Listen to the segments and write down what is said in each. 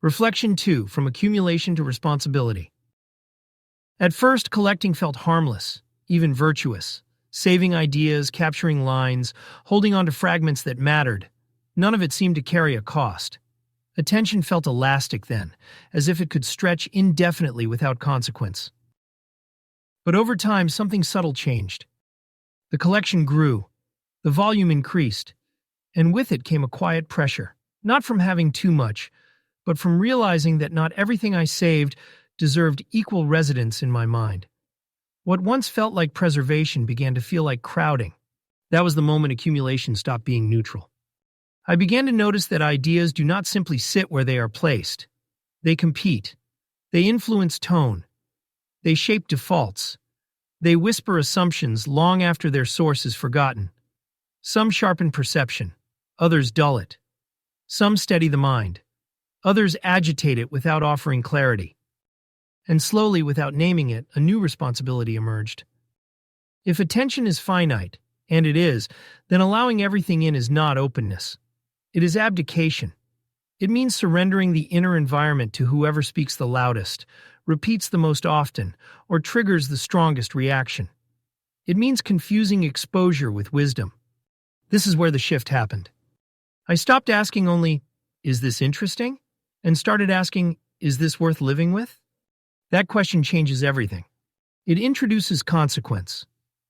Reflection 2, From Accumulation to Responsibility. At first, collecting felt harmless, even virtuous. Saving ideas, capturing lines, holding on to fragments that mattered. None of it seemed to carry a cost. Attention felt elastic then, as if it could stretch indefinitely without consequence. But over time, something subtle changed. The collection grew, the volume increased, and with it came a quiet pressure, not from having too much, but from realizing that not everything I saved deserved equal residence in my mind. What once felt like preservation began to feel like crowding. That was the moment accumulation stopped being neutral. I began to notice that ideas do not simply sit where they are placed. They compete. They influence tone. They shape defaults. They whisper assumptions long after their source is forgotten. Some sharpen perception. Others dull it. Some steady the mind. Others agitate it without offering clarity. And slowly, without naming it, a new responsibility emerged. If attention is finite, and it is, then allowing everything in is not openness. It is abdication. It means surrendering the inner environment to whoever speaks the loudest, repeats the most often, or triggers the strongest reaction. It means confusing exposure with wisdom. This is where the shift happened. I stopped asking only, "Is this interesting?" and started asking, "Is this worth living with?" That question changes everything. It introduces consequence.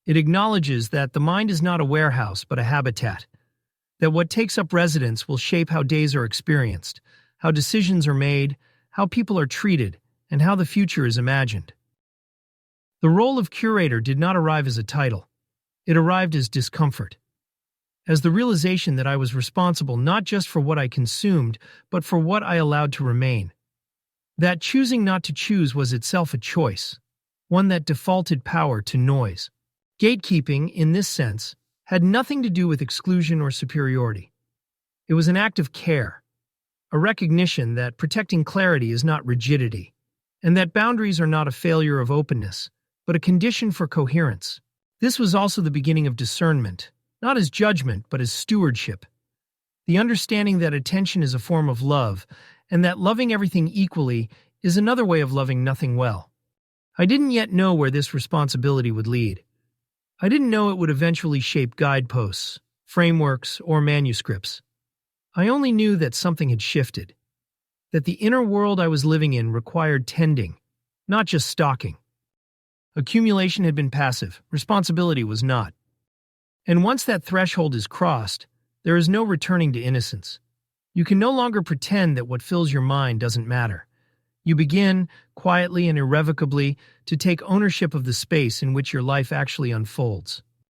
It acknowledges that the mind is not a warehouse but a habitat, that what takes up residence will shape how days are experienced, how decisions are made, how people are treated, and how the future is imagined. The role of curator did not arrive as a title. It arrived as discomfort, as the realization that I was responsible not just for what I consumed, but for what I allowed to remain. That choosing not to choose was itself a choice, one that defaulted power to noise. Gatekeeping, in this sense, had nothing to do with exclusion or superiority. It was an act of care, a recognition that protecting clarity is not rigidity, and that boundaries are not a failure of openness, but a condition for coherence. This was also the beginning of discernment, not as judgment, but as stewardship. The understanding that attention is a form of love, and that loving everything equally is another way of loving nothing well. I didn't yet know where this responsibility would lead. I didn't know it would eventually shape guideposts, frameworks, or manuscripts. I only knew that something had shifted, that the inner world I was living in required tending, not just stalking. Accumulation had been passive, responsibility was not. And once that threshold is crossed, there is no returning to innocence. You can no longer pretend that what fills your mind doesn't matter. You begin, quietly and irrevocably, to take ownership of the space in which your life actually unfolds.